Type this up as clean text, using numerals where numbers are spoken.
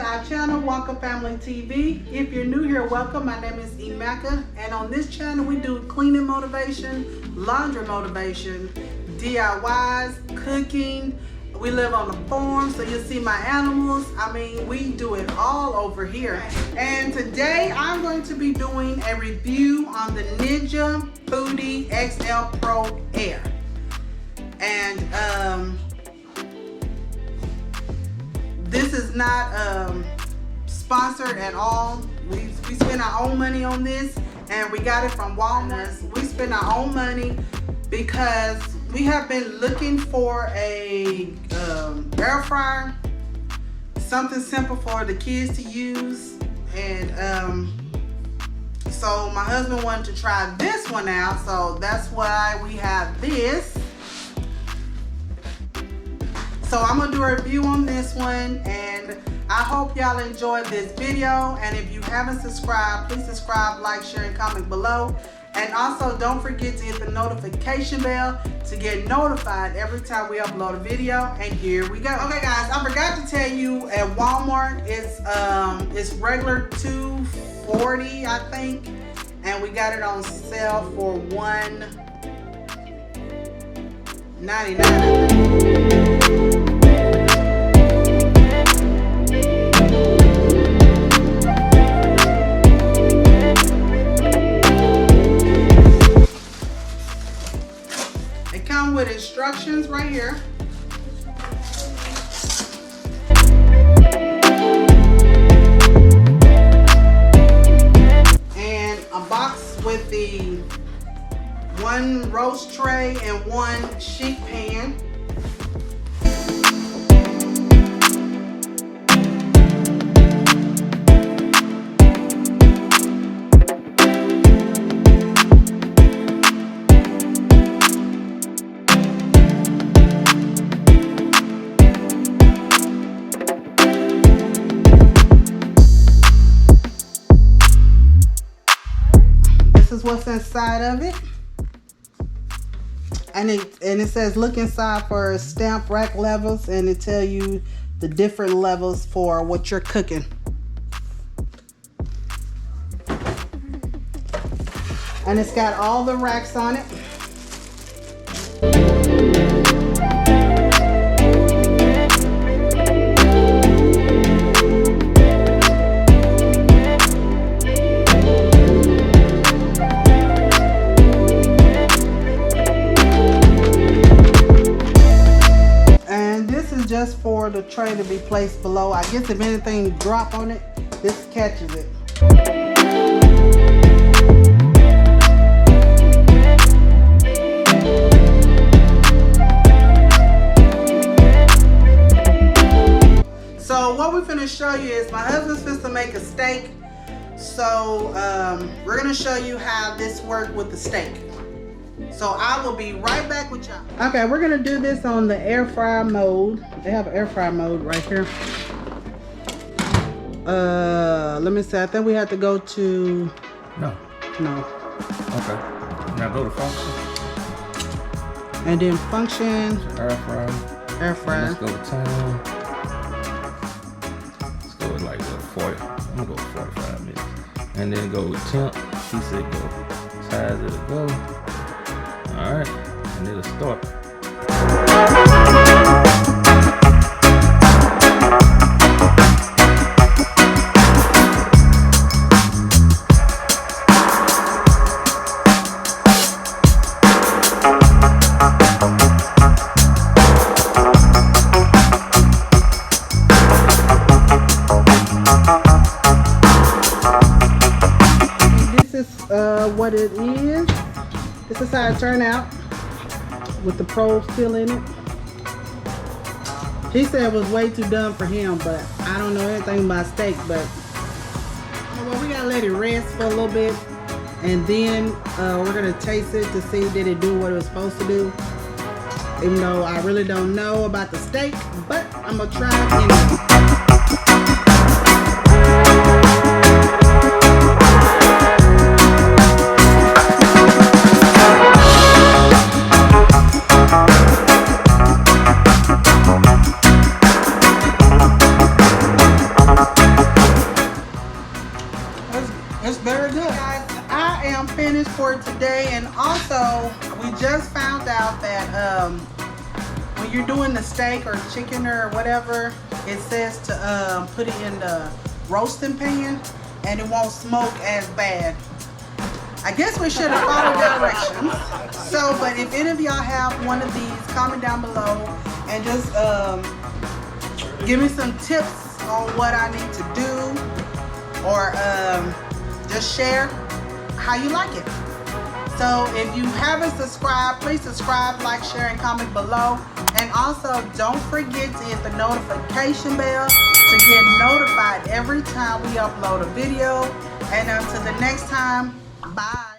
to our channel, Walker Family TV. If you're new here, welcome. My name is Emeka, and on this channel we do cleaning motivation, laundry motivation, DIYs, cooking. We live on the farm, so you'll see my animals. I mean, we do it all over here. And today I'm going to be doing a review on the Ninja Foodi XL Pro Air. And this is not sponsored at all. We spend our own money on this, and we got it from Walmart. We spend our own money because we have been looking for a air fryer, something simple for the kids to use, and so my husband wanted to try this one out, so that's why we have this. So I'm gonna do a review on this one, and I hope y'all enjoyed this video. And if you haven't subscribed, please subscribe, like, share, and comment below. And also don't forget to hit the notification bell to get notified every time we upload a video. And here we go. Okay guys, I forgot to tell you, at Walmart it's regular $2.40 I think, and we got it on sale for $1.99. With instructions right here. And a box with the one roast tray and one sheet pan. Is what's inside of it, and it says look inside for stamp rack levels, and it tell you the different levels for what you're cooking. And it's got all the racks on it. Just for the tray to be placed below. I guess if anything drop on it, this catches it. So what we're finna show you is my husband's supposed to make a steak. So we're gonna show you how this works with the steak. So I will be right back with y'all. Okay, we're gonna do this on the air fryer mode. They have an air fryer mode right here. Let me see. I think we have to go to. No. Okay. Now go to function. And then function. Air fryer. Air fryer. Let's go to time. Let's go with like 40. I'm gonna go with 45 minutes. And then go with temp. He said go. Size it'll go. Alright, and it'll start. This is what it is. This is how it turned out, with the probe still in it. He said it was way too done for him, but I don't know anything about steak. But well, we gotta let it rest for a little bit, and then we're gonna taste it to see did it do what it was supposed to do. Even though I really don't know about the steak, but I'm gonna try it anyway. for today. And also, we just found out that when you're doing the steak or chicken or whatever, it says to put it in the roasting pan and it won't smoke as bad. I guess we should have followed directions. So, but if any of y'all have one of these, comment down below and just give me some tips on what I need to do, or just share how you like it. So if you haven't subscribed, please subscribe, like, share, and comment below. And also don't forget to hit the notification bell to get notified every time we upload a video. And until the next time, bye.